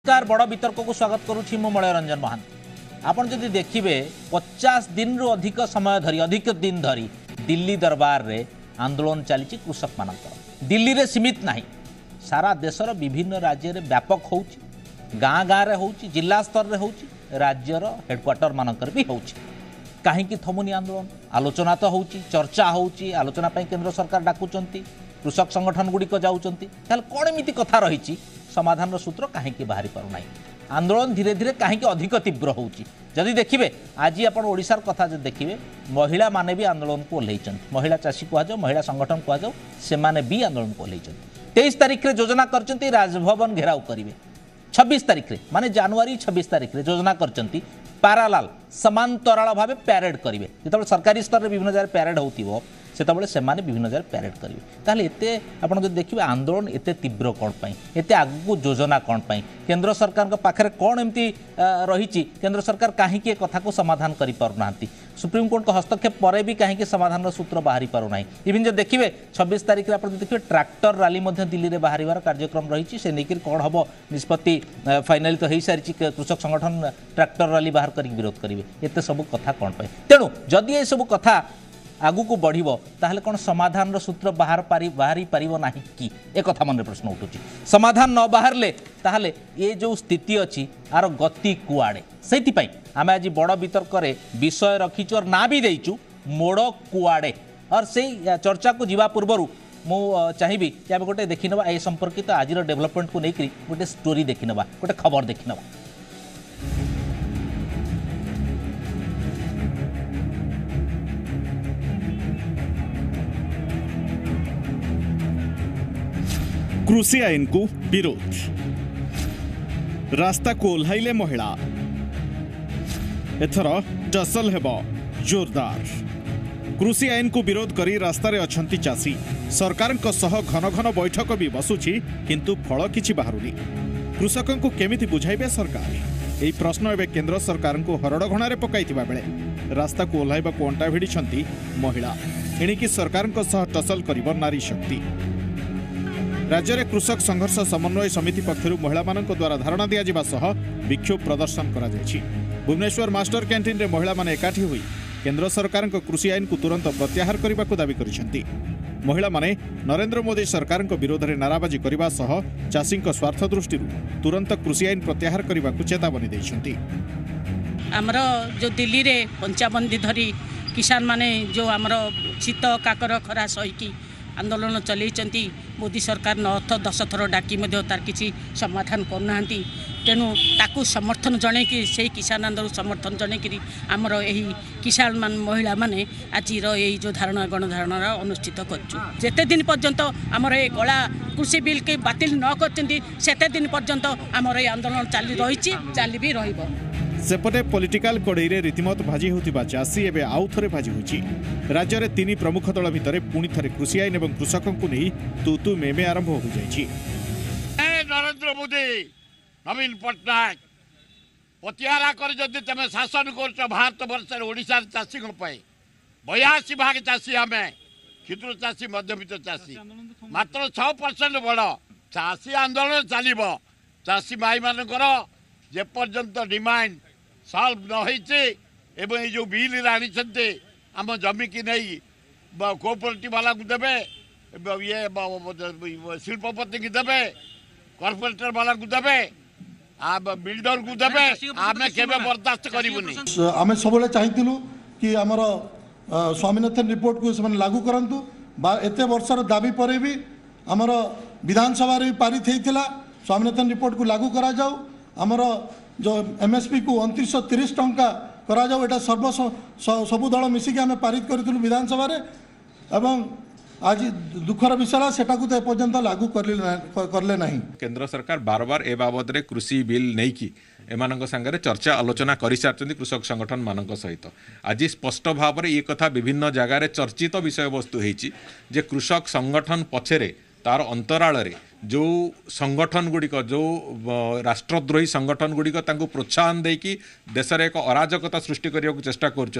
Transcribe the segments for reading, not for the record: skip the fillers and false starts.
नमस्कार बड़ वितर्क को स्वागत करुछि मो मलय रंजन महांती। आपण जदि देखिबे 50 दिन रु अधिक समय धरी अधिक दिन धरी दिल्ली दरबार रे आंदोलन चली कृषक मानकर दिल्ली रे सीमित नहीं सारा देशर विभिन्न राज्य रे व्यापक होउछि गाँ गाँ रे होउछि जिला स्तर रे होउछि राज्यर हेडक्वार्टर मानकर भी होउछि। काहेकि थमुनी आंदोलन आलोचना तो होउछि चर्चा होउछि आलोचना पई केंद्र सरकार डाकुचंती कृषक संगठन गुड़िक जाउचंती ताल कोन एमिति कथा रहिछि समाधान सूत्र कहीं बाहरी पार ना आंदोलन धीरे धीरे कहीं अधिक तीव्र होउछि। जदि देखिबे आज आपण ओडिशार कथा जदि देखिबे महिला माने भी आंदोलन को ओल्लैचंती महिला चाषी कह महिला संगठन कह से माने भी आंदोलन को ओल्लैचंती। 23 तारिख रे योजना करचंती राजभवन घेराव करिवे 26 तारिख रे माने जनवरी 26 तारिख रे योजना करचंती पारालाल समांतराल भाव पैरेड करेंगे जो सरकारी स्तर में विभिन्न जगह पैरेड हो से माने विभिन्न जगह पैरेड करेंगे ताहले एते आपण जदि देखिबे आंदोलन एते तीव्र कौन पाई एते आगु योजना कौन पाई केंद्र सरकार पाखरे कौन एमती रही केंद्र सरकार कहीं कथा को समाधान करि पारुना सुप्रीम कोर्ट को हस्तक्षेप पर भी कहीं समाधान सूत्र बाहरी पारुना इवन जो देखिए 26 तारिख में देखिए ट्रैक्टर रैली दिल्ली में बाहर कार्यक्रम रही से नहीं कौन हम निष्पत्ति फाइनाली तो हो सारी कृषक संगठन ट्रैक्टर रैली बाहर कर विरोध करेंगे एत सब कथा कौन पाई तेणु जदि ये सब कथा आगु को बढ़िबो ताहले कौन समाधान सूत्र बाहरी पारिबो नाही कि ए कथा मन प्रश्न उठुची समाधान न बाहरले ताहले ये जो स्थिति अच्छी आर गति कुआड़े से आम आज बड़ वितर्क विषय रखीचु और ना भी देचु मोड़ कुआड़े और से चर्चा को जीवा पूर्व मु चाहिए कि आम गोटे देखी नवा ए संपर्कित आज डेवलपमेंट को लेकर गोटे स्टोरी देखी नवा गोटे खबर देखी नवा। कृषि आईन को विरोध रास्ता को ओह्लाइले महिला एथर टसल हेब जोरदार कृषि आईन को विरोध करी रास्ता रे अछंती चाषी सरकार घन घन बैठक भी बसुछि किंतु फल किछि बाहरुनी कृषक को केमिति बुझाइबे सरकार यही प्रश्न एवं केंद्र सरकार को हरड़घणारे पकाइथिबा बेले रास्ता को ओह्लाइबा को अंटा भिड़िछंती महिला एणिकी सरकार टसल करिब नारी शक्ति। राज्य में कृषक संघर्ष समन्वय समिति पक्षर महिला द्वारा धारणा दिया सह विक्षोभ प्रदर्शन करा जायछि। भुवनेश्वर मास्टर कैंटीन रे महिला माने एकाठी हुई केंद्र सरकार कृषि आईन को तुरंत प्रत्याहार करने को दावी करिसेंती। महिला माने नरेंद्र मोदी सरकार विरोध में नाराबाजी करने सह चाषी स्वार्थ दृष्टि तुरंत कृषि आईन प्रत्याहार करने को चेतावनी देइछंती। आमर जो दिल्ली रे 55 दिन धरी किसान माने जो आमर शीत काकर खरा सहीकी आंदोलन चलती मोदी सरकार 9 10 थर डाकी तार किसी समाधान करना तेणु ताकू समर्थन जन कि से किसान आंदोलन समर्थन जन कि आमर यही किसान महिला माने आज जो धारणा गणधारणा अनुष्ठित करते दिन पर्यंत आमर ये गला कृषि बिल के बातिल न करते दिन पर्यंत आमर ये आंदोलन चली रही चली भी रहिबो। सेपटे पॉलिटिकल कड़ई रे रीतिमत भाजी होतिबा चाषी एवं आउ थे भाजी होची राज्य में 3 प्रमुख दल भितर पुणी थे कृषि आईन और कृषकों को नहीं तू मेमे आरंभ हो जाइए। नरेंद्र मोदी नवीन पट्टनायक पतिहारा कर जदि तुम शासन कर भारत वर्ष ओडिशा चाषी 82 भाग चाषी आम क्षुद्र चाषी मध्यवित्त चाषी मात्र 6% बड़ चाषी आंदोलन चलो चाषी भाई मानकर जेपर्यंत डिमांड सल्व न हो जो बिल आनी आम जमी की नहीं कोऑपरेटिव वाला को देवे ये शिल्पपति की देवे कॉर्पोरेटर वाला को देवे बिल्डर को देवे आम केबे बर्दाश्त करिबुनी। आम सब चाहिलु कि आमर स्वामीनाथन रिपोर्ट को से लागू करंतु एते वर्षर दाबी पर भी आमर विधानसभा भी पारित होता स्वामीनाथन रिपोर्ट को लागू करा जाऊ आमर जो एमएसपी को 2930 टंका करा जाऊ एटा सबु दल मिसिक आम पारित करूँ विधानसभा एवं आज दुखर विषय सेटा को तो पर्यंत लागू करले नहीं। केंद्र सरकार बार बार ए बाबद रे कृषि बिल नहीं कि एमानक संगे चर्चा आलोचना कर सारी कृषक संगठन मान सहित आज स्पष्ट भाव में ये कथा विभिन्न जगार चर्चित विषय वस्तु होती जे कृषक संगठन पछरे तार अंतराल जो संगठन गुड़िक जो राष्ट्रद्रोही संगठन गुड़िक प्रोत्साहन देकी देश में एक अराजकता सृष्टि करने को चेष्टा कर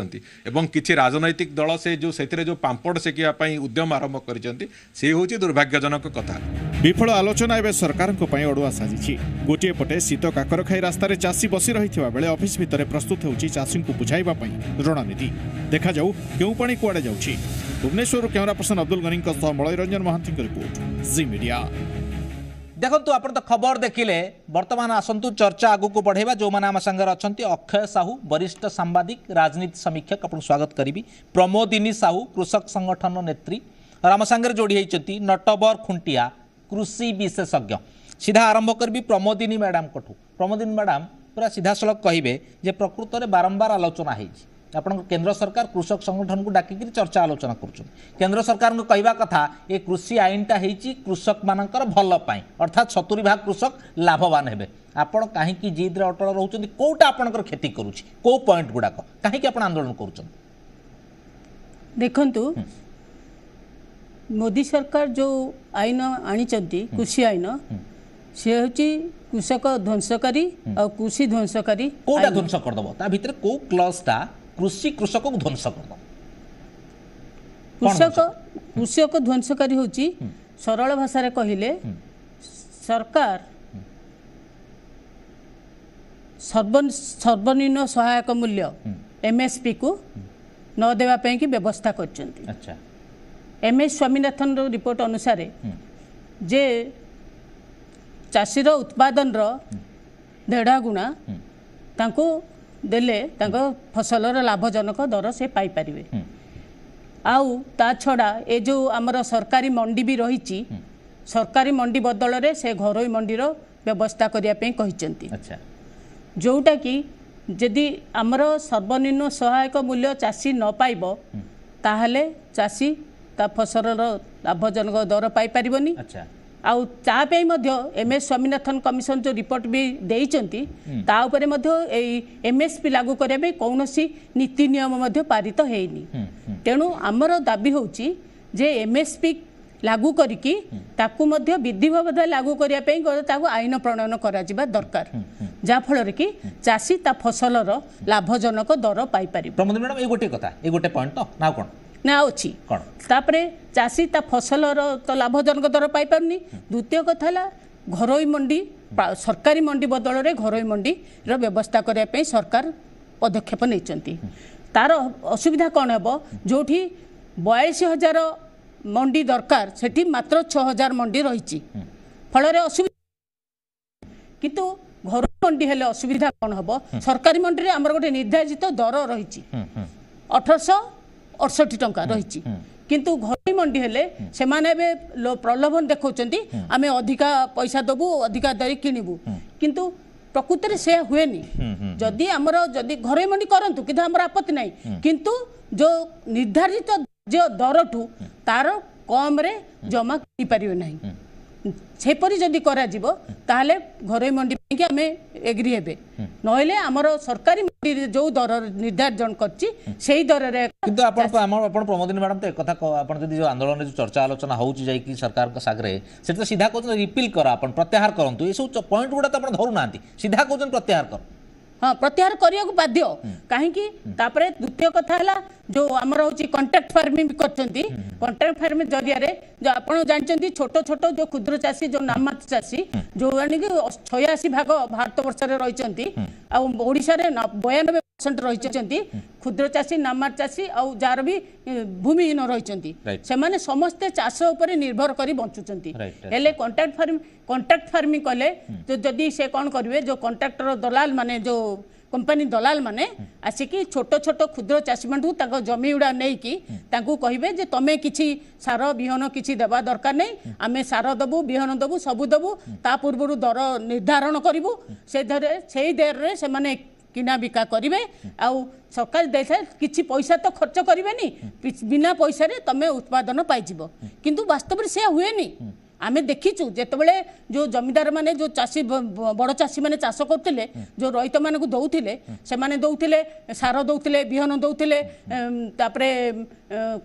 किसी राजनैतिक दल से जो पांपड़ सेकिया उद्यम आरंभ कर दुर्भाग्यजनक कथा। विफल आलोचना एवं सरकार अड़ुआ साजिछि। गोटे पटे शीत काकर खाई रास्तार चाषी बसी रही बेले ऑफिस भितर प्रस्तुत होउछि चाषी को बुझाइबा रणनीति। देखा जाऊ क्यों पानी कुआड़े जाउछि। Bhubaneswar camera person Abdul Gani Malay Ranjan Mohanty report Zee media. देखो आप तो खबर देखिले वर्तमान आसतु चर्चा आगु को बढ़ेगा जो मैंने आम सागर अच्छा अक्षय साहू वरिष्ठ सांबादिक राजनीति समीक्षक आपको स्वागत करी प्रमोदिनी साहू कृषक संगठन नेत्री और आम सागर जोड़ी होती नटवर खुंटिया कृषि विशेषज्ञ। सीधा आरंभ करी प्रमोदिनी मैडम कठू। प्रमोदिनी मैडम पूरा सीधा सड़क कहे जे प्रकृत में बारंबार आलोचना है आप केंद्र सरकार कृषक संगठन को डाकिक चर्चा आलोचना कर केंद्र सरकार को कहवा कथा ये कृषि आईनटा होती कृषक मानकर भल पाई अर्थात 70 भाग कृषक लाभवान हेबे। आपण कहीं जिद अटल रोच कौटा आपंकर क्षति करुच्ची कौ पॉइंट गुड़ाक कहीं आप आंदोलन कर देखु मोदी सरकार जो आईन आनी कृषि आईन सी हूँ कृषक ध्वंसकारी और कृषि ध्वंसकारी कौटा ध्वंस करदब ता भितर को क्लॉजटा कृषि कृषक को ध्वंस करदब कृषक ध्वंसकारी होची सरल भाषा रे कहिले सरकार सर्वनिम्न सहायक मूल्य एमएसपी को न देवा की व्यवस्था करछंती। अच्छा एमएस स्वामीनाथन रिपोर्ट अनुसार जे चाषीर उत्पादन देढ़ गुणा तांको देले तांको फसलर लाभजनक दर से पाई परिवे। आउ ता छड़ा ए जो आमर सरकारी मंडी भी रही सरकारी मंडी बदल रे से घरोई मंडीर व्यवस्था करिया पे कहिसेंती। अच्छा जोटा कि यदि आमर सर्वनिम्न सहायक मूल्य चाषी न पाइबो ताहले चाषी ता फसलर लाभजनक दर पाई परिबनी। अच्छा आउ ता पे मध्य एमएस स्वामीनाथन कमिशन जो रिपोर्ट भी देइचंती ता उपरे मध्य एमएसपी लागू करबे कौनसी नीति नियम मध्य पारित हेइनी। तेणु आमर दाबी होची जे एमएसपी लागू करिकी ताकू मध्य विधिवत लागू करिया पे ताकू आईन प्रणयन करा जिबा दरकार जा फल कि चाषी ता फसलर लाभजनक दर पाई पारि। प्रमोद मैडम ए गोटे कथा ए गोटे पॉइंट तो ना कोन ना अच्छी तापरे चाषी ता फसलर तो लाभजनक दर पाई पारनी। द्वितीय कथा है घरोई मंडी सरकारी मंडी बदल रे घरोई मंडी रो व्यवस्था करने पे सरकार पदक्षेप नहीं तार असुविधा कौन है जोठी 42,000 मंडी दरकार सेठी मात्र 6,000 मंडी रही फल असुविधा किंतु घरोई मंडी हेले असुविधा कौन हम सरकारी मंडी रे हमर गोटे निर्धारित दर रही 1868 टंका रही किंतु घरोई मंडी हेले से माने प्रलोभन देखौचंती आमे अधिका पैसा दबु अधिका दरी किनिबु किंतु प्रकृत रे से हुएनी। जदि हमर जदि घरोई मंडी करंतु किंतु हमर आपत्ति नहीं किंतु जो निर्धारित जो दरठू तार कम रे जमा करि परियो नहीं सेपरी जदि करा जिवो ताहले घरोई मंडी के आमे एग्री हेबे नहले हमर सरकारी मंडी जो दर निर्धारण करछि सेही दर रे किंतु आपण प्रमोदिनी मैडम तो एक कथा आपण जदि जो आंदोलन जो चर्चा आलोचना होउछि जाई कि सरकार का सागरे से तो सीधा कहउछ रिपील कर आपण प्रत्याहार करंतु ए सब पॉइंट गुडा तो आपण धरु नांती सीधा कहउछ प्रत्याहार कर। हाँ प्रत्याहार करिया को बाध्य कहीं तापरे द्वितीय कथा है जो आमर हूँ कंट्राक्ट फार्मिंग करछंती कंट्राक्ट फार्मिंग जरिया रे जो आपण जानचंती छोट छोट जो क्षुद्र चाषी जो नाममात्र चाषी जो यानी कि 86 भाग भारत वर्ष रे रहिचंती आ ओडिसा रे 92% रहिचंती क्षुद्र चाषी नाममात्र चाषी आ जार भी भूमिहीन रहिचंती से माने समस्त चाष ऊपर निर्भर करी बंचुचंती हेले कंट्राक्ट फार्मिंग कले तो जदि से कौन करिवे जो कंट्राक्टर दलाल माने जो कंपनी दलाल माने आसिकी छोट छोट क्षुद्र चाषी मानू जमी गुड़ा नहीं कि कहे जे तमे किछि सार बिहन किछि देवा दरकार नहीं आमे सार दबु बिहन दबु सबु दबु ता पूर्व दर निर्धारण करिवु से दर रे से माने किना बिका करिवे आउ सरकार देथे किछि पैसा तो खर्च करिवेनी बिना पैसा रे तमे उत्पादन पाइजिवो किंतु वास्तव रे से हुएनी आमे देखीचु जेतबेले जो जमीदार माने जो चासी बड़ चासी माने चाष करथिले जो रैत मानकु दउथिले से माने दउथिले सार दउथिले बिहन दउथिले तापरे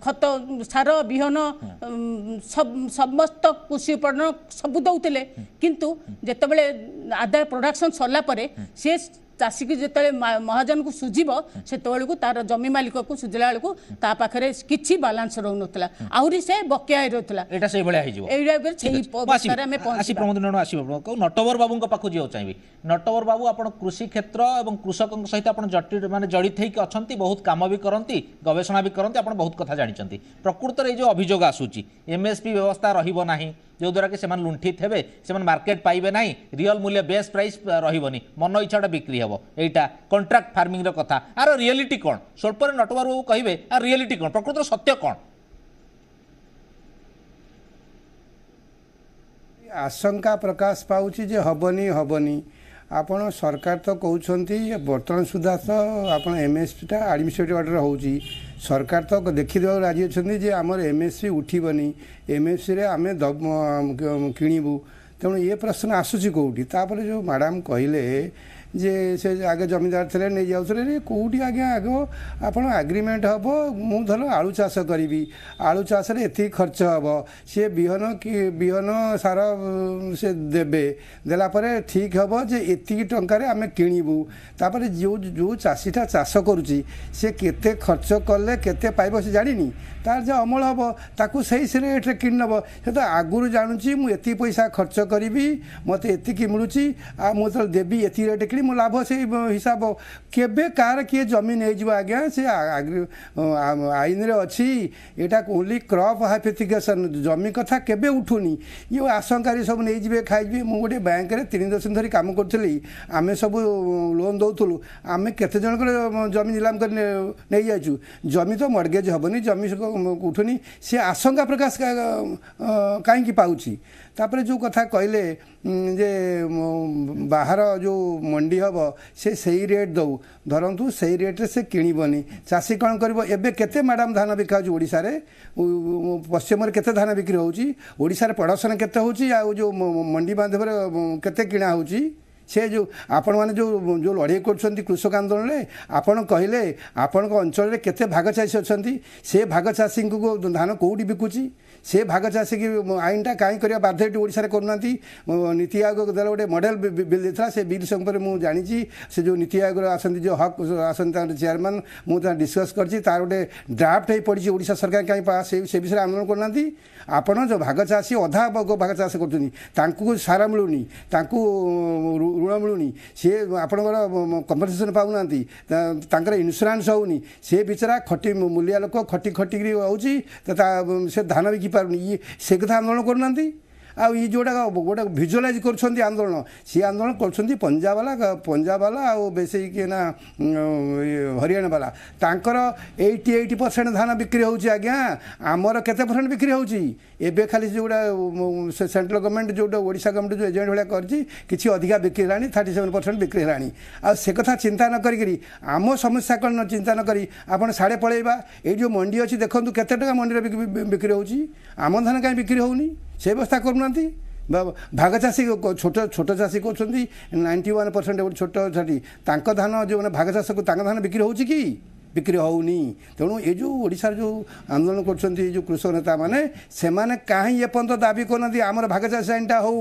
खत सार बिहन समस्त कृषि उपकरण सब दउथिले किंतु जेतबेले आदाय प्रोडक्शन सरला परे से चाषी की जिते महाजन को सुझीब से को तार जमी मालिक को सुझला बेलू ता पाखे किसी बालांस रोना आहरी से बकिया रोला नटवर बाबू पाखु जी चाहिए नटवर बाबू आप कृषि क्षेत्र और कृषकों सहित आप जटिल माने जड़ित अच्छा बहुत कम भी करती गवेषणा भी करती आप बहुत कथा जानते प्रकृत में जो अभियोग आसूची एमएसपी व्यवस्था रहिबो नाही जो द्वारा कि सेमान लुंठित हेबे सेमान मार्केट पाइबे नाही रियल मूल्य बेस प्राइस रहिबोनी मन इच्छाटा बिक्री हेबो एटा कॉन्ट्रैक्ट फार्मिंग रो कथा आर रियलिटी कोन स्वल्प नटवर बाबू कहिबे आर रियलिटी कोन प्रकृत सत्य कोन आशंका प्रकाश पाउची जे हबनी आपण सरकार तो कहउछंती बर्तमान सुधा तो आपण एमएसपी टा एडमिनिस्ट्रेटिव ऑर्डर होउची सरकार तो देखि देव राजी अछंती जे हमर एमएसपी उठीबनी एमएसपी रे आमे किणीबू तेणु ये प्रश्न आसुची कोउठी तापर जो मैडम कहिले जे से आगे जमीदार थे नहीं जाऊे कौटी आज्ञा आग आप एग्रीमेंट हम मु धर आलू चाष करी आलू चाष एति खर्च हम सी बिहन कि बिहन सार से देबे देलापर ठीक हम जे एति टंकार आम किणीबू तापर जो जो चाषीटा चाष करुच्ची से केते खर्च कले केते पाइब से जानी तार जो अमल हम ताकू सही से रेट्रे कि नब से तो आगुरी जानूची मुझे पैसा खर्च करी मत एति मिलूँ आ मुझे देवी एति रेट कि मो लाभ से हिसाब केबे कार किए जमीन हो आज्ञा से आईन रे अच्छी यहाँ ओनली क्रॉप हाइपोथिकेशन जमी कथा केबे उठुनी ये आशंकारी सब नहीं जाए खाई मुझे गोटे बैंक में 3 दशक धरी काम करी आम सब लोन दौलू आम केते जन जमी निलाम कर नहीं जाचु जमी तो मर्गेज हेनी जमी उठुनी से आशंका प्रकाश कहीं पाऊँची तापर जो कथा कहले जे बाहर जो मंडी हम से सही रेट दौ धरतु सही रेट्रे से किणबनी चाषी कौन कर केते मैडम धान बिका ओडिशा रे पश्चिम केते धान बिक्री होशार प्रोडक्शन केते हो जो मंडी माध्यम केते किणा होची से जो आपण मैंने जो लड़ाई कर कृषक आंदोलन में आपड़ कहले आपण अंचल केते भाग चाषी अच्छा से भाग चाषी को धान कौटी बिकुची से भाग चाषी की आईनटा कहीं करवा बाध्य ओडिशा करूना नीति आयोग द्वारा गोटे मॉडल बिल देता से बिल संपर्क मुझे जानी से जो नीति आयोग आसती जो हक आसती चेयरमैन मुझे डिस्कस कर तार गोटे ड्राफ्ट हो पड़ी ओडिशा सरकार कहीं पास से विषय आंदोलन करना आपण जो भाग चाषी अधा भाग चाष कर सारा मिलूनी ऋण मिलूनी सी आपणकर कंपनसेसन पाऊना इन्शुरांस होनी से बेचारा खटी मूलिया लोक खटी खटिकी होची से धान बिकी पारुनी ये से कथा आंदोलन करना आउ ये जोटा गोटे भिजुअलाइज कर आंदोलन सी आंदोलन कर पंजाब वाला आउ बेसी कि ना हरियाणा वाला तांकर 80% धान बिक्री होची आज्ञा आमर केते परसेंट बिक्री होची एबे खाली जोटा सेंट्रल गवर्नमेंट जोटा ओडिशा गवर्नमेंट जो एजेंट भाया कर अधिका बिक्री है 37% बिक्री है आ से कथा चिंता न करी आम समस्या कौन चिंता न करी आप साढ़े पलैबा ये जो मंडी अच्छी देखो केते टका मंडी बिक्री होची आम धान कहीं बिक्री होनी से व्यवस्था करूना भाग चाषी छोट छोट चाषी कहते 91% छोट चाषी धान जो भाग चाष को धान बिक्री होची कि बिक्री होनी तेणु ये जो ओडिशा जो आंदोलन कर कृषक नेता मैंने से कहीं ये पर्यंत दाबी करना आमर भाग चाष आईनटा हो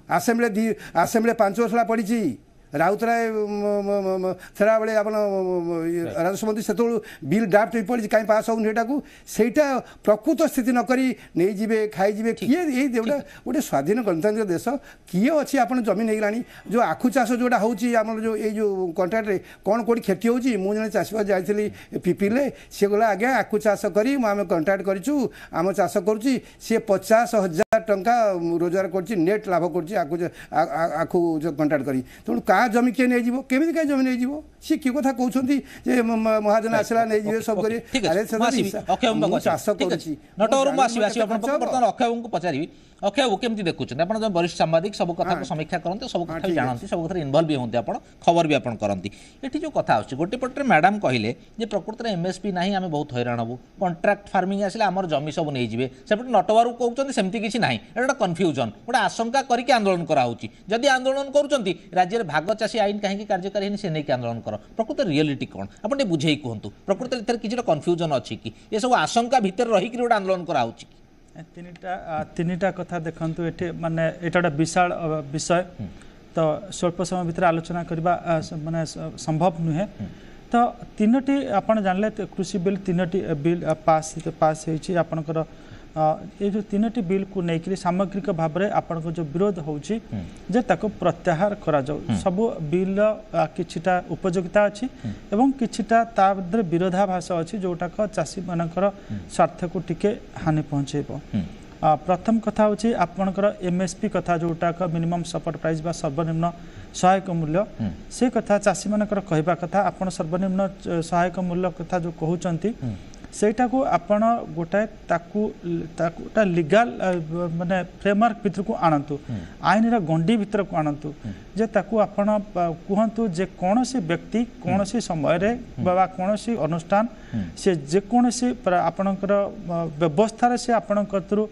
आसेम्बली 5 वर्ष पड़ी राउतराय थेरा बेले आप राजस्व मंत्री से बिल ड्राफ्ट पड़ी कहीं पास होटा प्रकृत स्थिति नक नहीं जी खाईजे किए ये गोटे स्वाधीन गणतांत्रिक देश किए अच्छी आप जमी नहीं जो आखु चाष जोटा होम जो ये जो कंट्राक्ट कौन कौटी क्षति होची मुझे चाषीबास जाइली पिपिले सी गला आज्ञा आखु चाष करी आम कंट्राक्ट करूँ आम चाष करुँची सी 50,000 टंका रोजगार कर नेट लाभ कर आखु कंट्राक्ट करी तेणु क्या जमी किए नहीं केमी क्या जमी नहीं सी कि कथा कहते महाजन आसला नहीं सब अक्षय को पचारि अक्षय बाबू केमती देखुं आप वरिष्ठ सांबादिक सब कथा समीक्षा करते सब कथा जानते सब कथा इनवल्व भी होते आप खबर भी आप करती ये जो कथा गोटे पटे मैडम कहले प्रकृत में एमएसपी ना आम बहुत हैरान हबू कंट्राक्ट फार्मिंग आसले आम जमी सब नहीं सेपटे नटवर कहते सेमती किसी ना এটা কনফ্यूजन গোटे आशंका करके आंदोलन कराऊँगी जदि आंदोलन करुँच राज्य में भाग चाषी आईन कहीं कार्यकारी है से नहीं आंदोलन कर प्रकृत रियलिटी कौन आप बुझे कहतु प्रकृत किसी कन्फ्यूजन अच्छी कि ये सब आशंका भितर रही गोटे आंदोलन कराऊँगी तीनटा कथा देखंतु एटे माने एटा गोटे विशाल विषय तो स्वल्प समय भीतर आलोचना करबा माने संभव नुहे तो तीनोटी आपण जानले कृषि बिल तीनोटी बिल पास होईची आपनकर ये जो तीनोटी बिल को लेकर सामग्रिक भाव में आपण जो विरोध होची जे ताको प्रत्याहार करा जाऊ सब बिल किछिटा उपयोगिता अछि एवं किछिटा ता भीतर विरोधाभास अछि जोटा चाषी मानकर स्वार्थ को टिके हानि पहुंचेबो प्रथम कथा होची आपनकर एमएसपी कथा जोटा मिनिमम सपोर्ट प्राइस बा सर्वनिम्न सहायक मूल्य से कथा चाषी मानकर कहबा कथा आपण सर्वनिम्न सहायक मूल्य कथा जो कहउचंती सेटा को आपण गोटाए ताकू लीगल माने फ्रेमवर्क भीतर को आणंतु आईन रा गंडी भीतर को आणंतु जे ताकू आपण कहंतु जे कोनोसी व्यक्ति कोनोसी समय रे बा कोनोसी अनुष्ठान से जे कोनोसी आपणकर व्यवस्था रे से आपण कतरु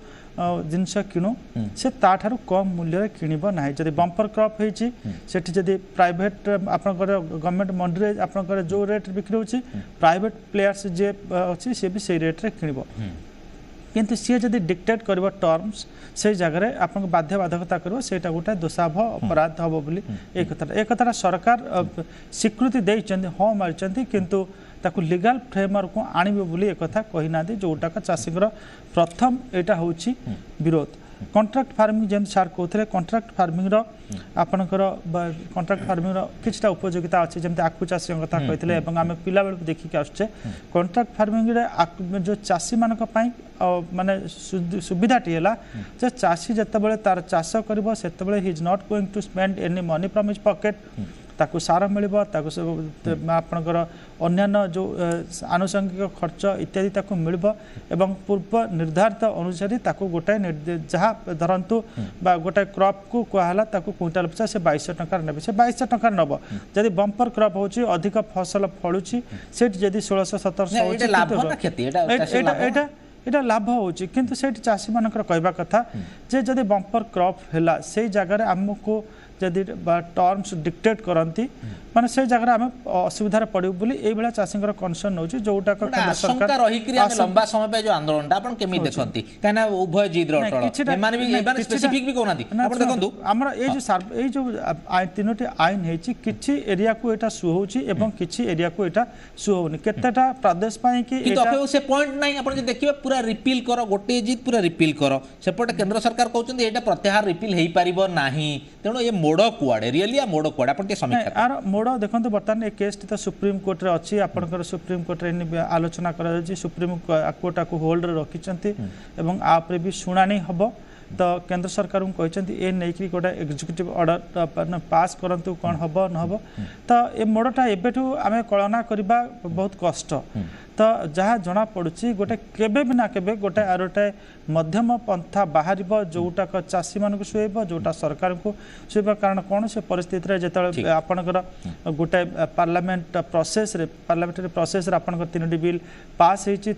जिनस किणु से ताठारु कम मूल्य किणब ना जदि बंपर क्रॉप होती सेठी जदि प्राइवेट आपणकर गवर्नमेंट मंडी रे आपणकर जो रेट बिक्री होची प्राइवेट प्लेयर्स जे अछि से भी से रेट रे किणब किंतु सी जदि डिक्टेट करबो टर्म्स से जगह आपन बाध्य बाधकता करबो सेटा गोटे दोषाभ अपराध हबो बोली एक कथा सरकार स्वीकृति देइचंदी हो मारिचंदी किंतु ताकू लीगल फ्रेमवर्क को आणबे बोली एक कथा कहि ना दे जोटा का चाषीर प्रथम एटा होची विरोध कॉन्ट्रैक्ट फार्मिंग जेम सार कहते कॉन्ट्रैक्ट फार्मिंग आपणकर कॉन्ट्रैक्ट फार्मिंग किछटा उपयोगिता अच्छे जमी आखु चाषी कथा कहते आम पिला बेलू देखिक आसुचे कॉन्ट्रैक्ट फार्मिंग जो चाषी मान माने सुविधाटी है जे चाषी जितेबाला तार चाष कर he is not going to spend any money from his pocket ताकू सार मिल आपणकर अन्यान्य जो आनुषंगिक खर्च इत्यादि ताकू मिल एवं पूर्व निर्धारित अनुसार ताकू गोटाए जहाँ धरतु गोटाए क्रॉप को कहला ताकू क्विंटाल पिछा से 2200 टंका ने से 2200 टंका नब जदि बंपर क्रॉप होची अधिक फसल फलुची सेठ जदि 1600-1700 एटा लाभ होची किंतु सेठ चाषी मानकर कहबा कथा जे जदि बंपर क्रॉप हैला से जगह हमको जदि टर्म्स डिक्टेट करती माने से जगह आम असुविधार पड़ू बोली ए बेला चाषीर कनसर्न होची जोटा आशंका रही कि हम लंबा समय पे जो आंदोलन आपण केमी देखंती काना उभय जिद्र अटल एमाने भी एबार स्पेसिफिक भी कोनाती आपण देखंतु हमरा ए जो तीनोटी आईन हेची किछि एरिया को एटा सु होची एवं किछि एरिया को एटा सु होनी केतेटा प्रदेश पाई कि एटा से पॉइंट नाही आपण जे देखिबे पूरा रिपील करो गोटे जित पूरा रिपील करो सेपटे केंद्र सरकार कहउचंदी एटा प्रत्याहार रिपील हेई परिबो नाही तेनो ए मोड़ कुआड़े रियली मोड़ कुआड़े आपण के समीक्षा यार मोड़ देखो बर्तमान ये केस तो सुप्रीम कोर्ट रे अच्छी आपनकर सुप्रीम कोर्ट रे आलोचना करा सुप्रीम कोर्ट को होल्ड रे रखिचंती एवं आपरे भी शुणानी हबो तो केंद्र सरकार को कहते ए नहीं गोटे एग्जीक्यूटिव ऑर्डर पास करंतु कौन हम न हम तो ये मोड़टा एबेठू आम कलना करबा बहुत कष्ट तो जहाँ जना पड़ुची गोटे केबे भी ना केबे गोटे आरोटे मध्यम पंथा बाहर जोटा चाषी मान शुएब जोटा सरकार को शुएब कारण कौन से परिस्थिति जो आपणकर गोटे पार्लियामेंट प्रोसेस रे पार्लियामेंटरी प्रोसेस रे आपणकर तीनोटी बिल पास होती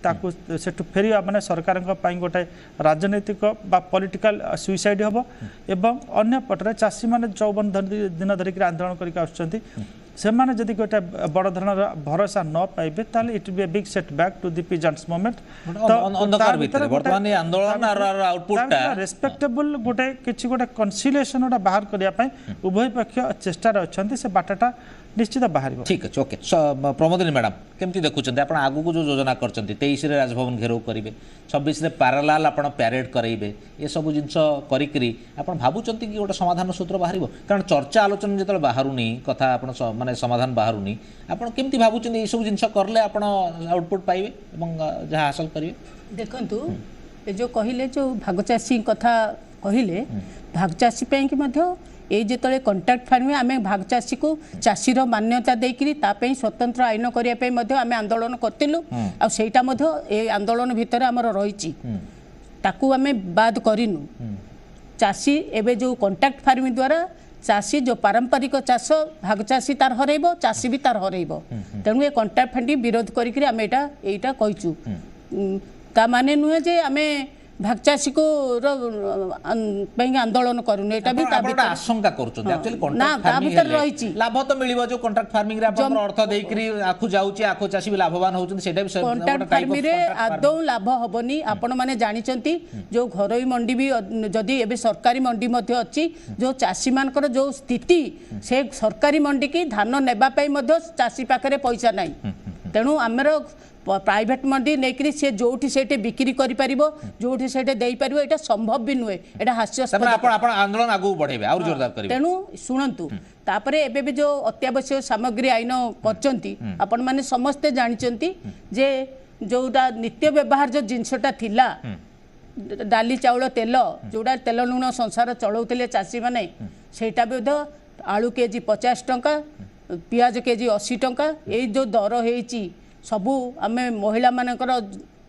सेठू फेरी माने सरकार गोटे राजनैतिक बा पॉलिटिकल सुइसाइड हम एवं अन्य पटरे चाषी मैंने 54 दिन धरिक आंदोलन करके आसुचंती से माने जदि गोटे बड़ धरणर भरोसा न पाइबे ताले it be a big setback to the peasants moment तो अंधकार भीतर वर्तमान आंदोलन और आउटपुट रेस्पेक्टेबल गोटे किछि गोटे कन्सिलिएशन बाहर करिया पई उभय पक्ष चेष्टा रे अछंती से बाटाटा निश्चित बाहर ठीक अच्छे ओके प्रमोदिनी मैडम केमती देखुं आप आगु को जो योजना कर 23 राजभवन घेराव करेंगे 26 पारालाल आप प्यारेड करेंगे ये सब जिन कर भावुं कि गोटे समाधान सूत्र बाहर कारण चर्चा आलोचना जो बाहरुनी कथा माने समाधान बाहरुनी आपड़ केमती भावुं ये सब जिन कले आप आउटपुट पाइबे जहाँ हासिल करेंगे देखु जो कहले जो भागचाषी कथा कहले भागचाषी ये जिते कंट्राक्ट फार्मिंग आम भागचाषी को चाषीर मान्यता देकरी स्वतंत्र आईन करने आम आंदोलन करूँ आईटा आंदोलन भितर आमर रही आम बाद करूँ चाषी एवं जो कंट्राक्ट फार्मिंग द्वारा चाषी जो पारंपरिक चाष भागचाषी तार हरइब चाषी भी तार हरइब तेणु ये कंट्राक्ट फार्मिंग विरोध करके आम यहाँ कहीचु ता माने नुहे जे आम ଭାଗଚାଷୀ को आंदोलन करूनु एटा भी आशंका करूछन एक्चुअली ना ता भीतर रहिछि लाभ तो मिलिबो जो कॉन्ट्रैक्ट फार्मिंग रे आपण अर्थ देकरी आखु जाउची आखु चासी भी लाभवान होउछन सेटा भी कॉन्ट्रैक्ट फार्मिंग रे आदौ लाभ होबनी आपण माने जानिचंती जो घरोई मंडी भी जदी एबे सरकारी मंडी मध्ये अछि जो चासी मानकर जो स्थिति से सरकारी मंडी की धान नेबा पई मध्ये चासी पाखरे पैसा नाही तेणु आमर प्राइवेट मंडी नेकरी से जोठी सेटे बिक्री करि परिबो जोठी सेटे देई परिबो एटा संभव भी नुए एटा हास्यास्पद आपण आंदोलन आगु बढ़ेबे और जोरदार करिवे तेणु शुणंतु तापरे एबे भी जो अत्यावश्यक सामग्री आईन करचंती आपण माने समस्ते जानिचंती जे जोटा नित्य व्यवहार जो जिनसटा थिला डाली चाउल तेल जोड़ा तेल लुण संसार चलाउतिले चासी माने सेटा भी आलू केजी 50 टंका पियाज केजी 80 टंका ए जो दर हेची सबू आमे महिला मानकर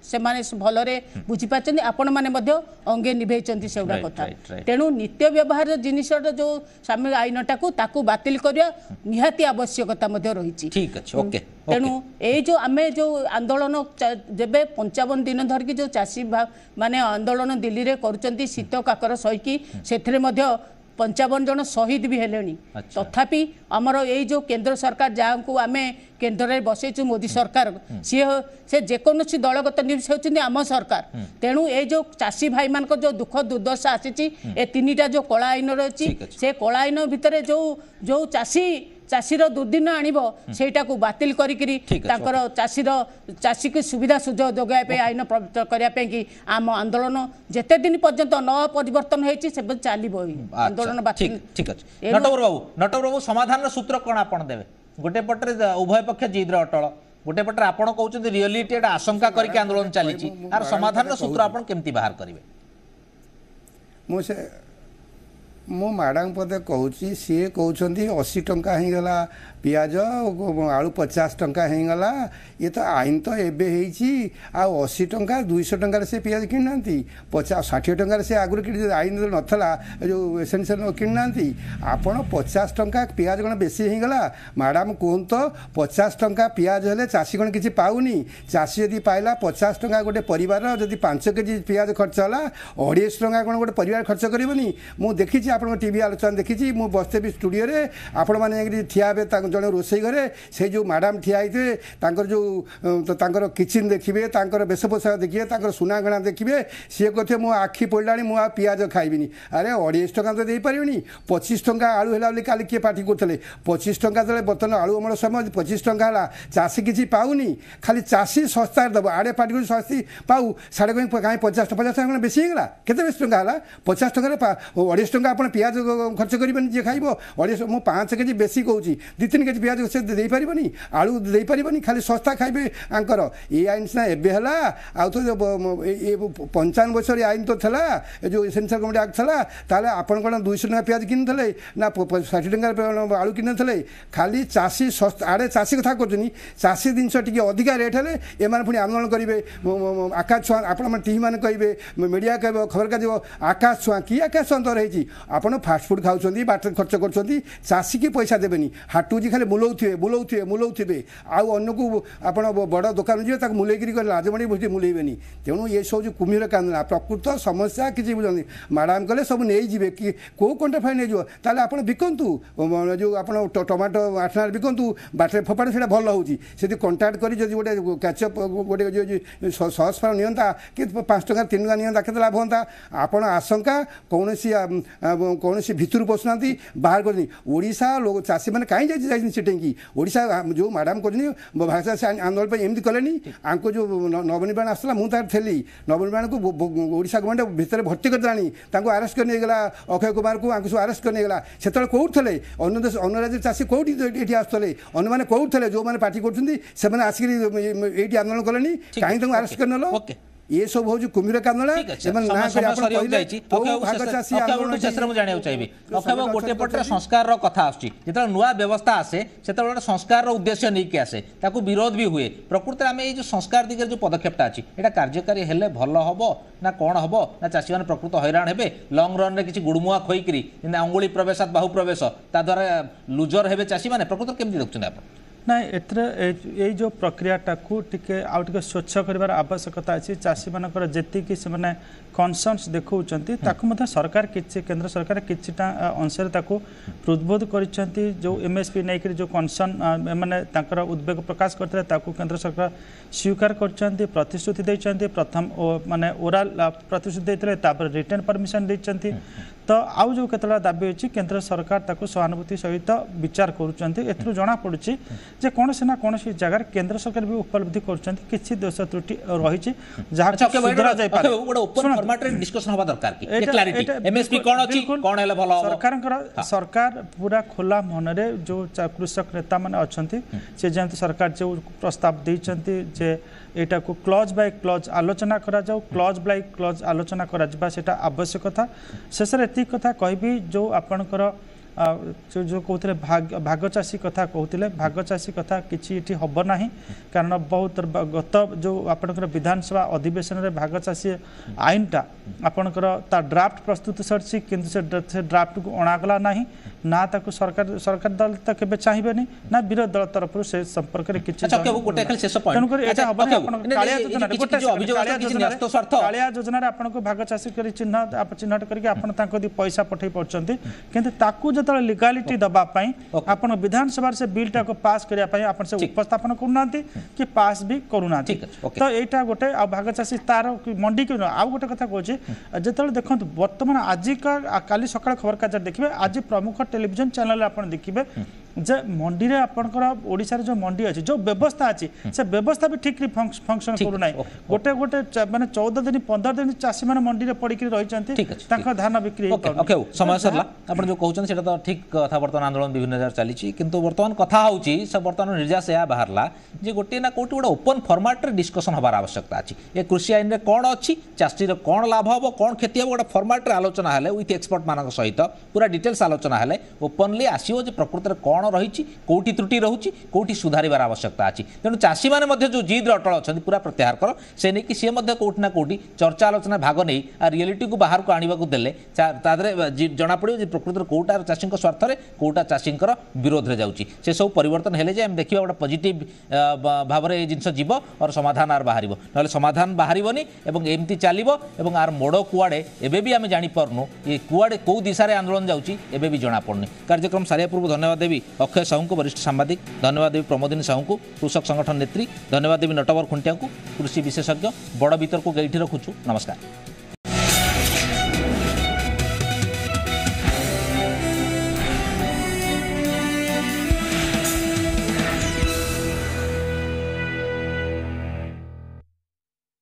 से माने भलरे बुझी पाचंती आपण माने मध्य अंगे निभेचंती सेउडा कथा तेणु नित्य व्यवहार जिनिसर जो सामग्री आईनटा को ताकू बातिल करिया निहाती आवश्यकता मध्य रहिछि ठीक अछि ओके तेणु ए जो आमे जो आंदोलन जेबे 55 दिन धर की जो चासी माने आंदोलन दिल्ली रे करूचंती शीत काकर सहिकी सेथरे मध्य 55 जन शहीद भी हेलेनी तथापि आमर ये जो केंद्र सरकार जहाँ को आम केन्द्र में बसैचु मोदी सरकार सी से जेकोसी दलगत न्यूज होती आम सरकार तेणु ये जो चाषी भाई मान जो दुख दुर्दशा आसी ए तीनटा जो कला आईन रही से कला आईन भितर जो चाषीर दुर्दिन आणव सेटा को बातिल करी चाषी की सुविधा सुजोग जोगाई आईन प्रवर्तन करने की आम आंदोलन जेते दिन पर्यंत न परिवर्तन होती चलो आंदोलन ठीक अच्छे नटवर बाबू समाधान सूत्र कौन आप देवे गोटे पटे उभय पक्ष जिद्र अटल गोटे पटे आप कहते रियलिटी आशंका करके आंदोलन चली समाधान सूत्र आप केमती बाहर करेंगे मो मैडम पदे कहूँ सी कहते 80 टंका होगला पियाज आलू 50 टंका होगला ये तो आईन तो एवं आउ 80 टंका 200 टंकार से पियाज कि 50-60 टंकार से आगुरी कि आईन नाला जो एसेंशियल कि आपड़ 50 टंका पियाज कौन बेसी होगला मैडम कहूँ तो 50 टंका पियाज हेले चाषी कौन किसी पाऊनी चाषी यदि पाइला 50 टंका गोटे परिवार जदि 5 केजी पियाज खर्च है 250 टंका कौन गोटे परिवार खर्च करनी मुझे देखी आप टीवी आलोचना देखी मुझे बसते भी स्टूडियो रे आपण मैंने ठिया जड़े रोसई घरे से जो मैडम ठिया होते जो किचन देखिए वेश पोशाक देखिए सुना गणा देखिए सी कहते मो आखि पड़ा मुझे पियाज खाइबिनी अरे 250 टंका तो दे पारिनी 25 टंका आलू है काली किए पार्टी करते 25 टंका जो बर्तमान आलू अमल समय 25 टंका है चाषी किसी पाऊनी खाली चाषी सस्ता दब आड़े पार्टी कर सस्ती पाऊ साढ़े कहीं 50 टंका बेसी होगा केते बेसी टंका है 50 टंका 250 टंका आप पियाज खर्च करेंगे जी खाइब 250 मुझे 5 केजी बेसी कहूँ 2-3 केजी पियाज से दे पारिबनी आलू दे पारिबनी खाली सस्ता खाइबे आंकर ये आईन सीना एबे हला आ तो 55 वर्ष आईन तो थला जो एसेंशियल कमोडिटी एक्ट थला ताले आपण कोन 200 टका पियाज किनथले ना 60 टका आलू किनथले खाली चाषी सस्ता आड़े चाषी कथा करछनी चाषी जिनस टिके अधिका रेट हेले ए माने पुनी आंदोलन करिवे आकाश छुआ आपण टीवी माने कहिबे मीडिया कहबो खबर का जो आकाश छुआ की आकाश छुआ तो रही आपण फास्ट फूड खाउछंती बाटर खर्च करछंती चाषी की पैसा देबेनी हाटूजी खाली मुलौथे आउ अन्न को आप बड़ दुकान जी मुलैकरी राजमणी बस मुलैबे तेणु ये सब जो कुम्भीर कांदना प्रकृत समस्या किसी बुझे मैडम कले सब नहीं कि कौ कंटा फाइन नहीं ताले आप बिकतु जो आप टमाटो 8 बिकतु बाटे फोपाड़े से भल होती कंटाक्ट कर गोटे कैचअप गोटे सस फार नियंता कि 5 टका 3 टका नियंता के लाभ होता आपण आशंका कौन भितर पशुना बाहर करशा लोग चाषी मैंने कहीं सेटेंगी ओडिशा जो मैडम कर भाषा आंदोलन एमती कले आंको जो नवनिर्माण आसला मुझे थी नवनिर्माण को ओडिशा गवर्नमेंट भितर भर्ती कर आरेस्ट कर नहीं अक्षय कुमार को आरेस्ट कर नहीं से कौट थे अन्य राज्य चाषी कौटी ये आसुले अन्य मैंने कौट थे जो मैंने पार्टी कर आसिक ये आंदोलन कले कहीं आरेस्ट कर नल ये सब हूँ कुम्भीर कांदना गोटे पटे संस्कार कथा आसो नुआ व्यवस्था आसे से संस्कार उद्देश्य नहीं आसे विरोध भी हुए प्रकृत में ये संस्कार दिगरे जो पदक्षेपटा अच्छी यहाँ कार्यकारी हेले भल हम ना कौन हम ना चाषी मैंने प्रकृत हैरान हे लंग रन में किसी गुड़मुआ खोईकरी अंगुली प्रवेश बाहु प्रवेश ता द्वारा लुजर हे चाषी मैंने प्रकृत केमती देखते आप ना ये जो प्रक्रियाटा को टिके आउ टिके स्वच्छ कर आवश्यकता अच्छी चाषी मानकर जी से कनसर्न्स देखा सरकार किसी केंद्र सरकार किछिटा अंश हृदबोध कर जो एमएसपी नहीं जो कनसर्न मैंने उद्वेग प्रकाश करते केंद्र सरकार स्वीकार कर प्रतिश्रुति देते प्रथम माने ओराल प्रतिश्रुति देते रिटर्न परमिशन देते तो आउ जो केतला दाबी अच्छी केंद्र सरकार ताको सहानुभूति सहित विचार करुँच जना पड़ुछि जे कौन से ना कौन जगह केंद्र सरकार भी उपलब्धि कर दोष त्रुटि रही जहाँ सुधरा जाय पारे ओपन फॉर्मेट रे डिस्कशन होबा दरकार की ये क्लैरिटी एमएसपी कोन अछि कोन हेले भलो सरकार पूरा खोला मन रे जो कृषक नेता माने अछंती से जेंत सरकार जो प्रस्ताव देइछंती जे एटा को क्लॉज बाय क्लॉज आलोचना करा जाऊ क्लॉज बाय क्लॉज आलोचना करा जबा सेटा आवश्यकता शेष रे एती कथा कहबी जो आपनकर जो कहते भाग चाषी कथा कहते भाग चाषी कथा किसी हम ना कारण बहुत गत जो आपंकर विधानसभा अधिवेशन में भाग चाषी आईनटा आपंकर ड्राफ्ट प्रस्तुत सरी कि ड्राफ्ट को अणागला ना ना ताको सरकार दल तो केबे चाहिए ना विरोधी दल तरफ से संपर्क में किसी कालिया योजना आपको भाग चाषी कर चिन्हट करके पैसा पठे पार्टी कि लीगालिटी दबापाई आपण विधानसभा से बिलटा को पास करने आप उपस्थापन करना कि पास भी करूना तो यहाँ गोटे भाग चाषी तार मंडी के आउ गोटे कथा कहूँ जो देखो बर्तमान आज काली सकाळ खबर कागज देखिए आज प्रमुख टेलीविजन चैनल आप देखिए जे मंडी रे आपनकर ओडिसा रे जो मंडी अछि जो व्यवस्था अछि से व्यवस्था भी ठीक फंक्शन करू नै गोटे गोटे माने 14 दिन 15 दिन चासी माने मंडी रे पड़ी के रहि चंती तांका धान बिक्री ओके समय सरला आपण जो कहउछन सेटा तो ठीक कथा वर्तमान आंदोलन विभिन्न हजार चली छी किंतु वर्तमान कथा होउची सब वर्तमान निर्यास या बाहरला जे गोटे ना कोटी गोटे ओपन फॉर्मेट रे डिस्कशन हबार आवश्यकता अछि ए कृषि आईन रे कोन अछि चासी रे कोन लाभ हबो कोन खेती हबो गोटे फॉर्मेट रे आलोचना हले विथ एक्सपर्ट मानक सहित पूरा डिटेल्स आलोचना हले ओपनली आसीओ जे प्रकृत रे कोन रही कोटी त्रुटि रोचे कोटी सुधारिबार आवश्यकता अच्छी तेणु चाषी मैंने जो जिद अटल अच्छा पूरा प्रत्याहार कर से नहीं कि सी कोटी ना कोटी चर्चा आलोचना भाग नहीं रियलिटी को बाहर को आने को देले जना पड़ो प्रकृत कोटा चाषी स्वार्थ में कोटा चाषी विरोध में जाऊँगी से सब परिवर्तन हेले जे देखा गोटे पॉजिटिव भाव में जिनस जीव और समाधान आर बाहर ना समाधान बाहरनी एमती चलो आर मोड़ कुआड़े एवं भी आम जापारनु ये कुआड़े कौ दिशा आंदोलन जाऊँगी एवं भी जना पड़नी कार्यक्रम सारिया पूर्व धन्यवाद देवी अक्षय साहू को वरिष्ठ सांबादिक धन्यवाद देवी प्रमोदिनी साहू को कृषक संगठन नेत्री धन्यवाद देवी नटवर खुंटिया को कृषि विशेषज्ञ बड़ भीतर को गैठी रखुछु नमस्कार।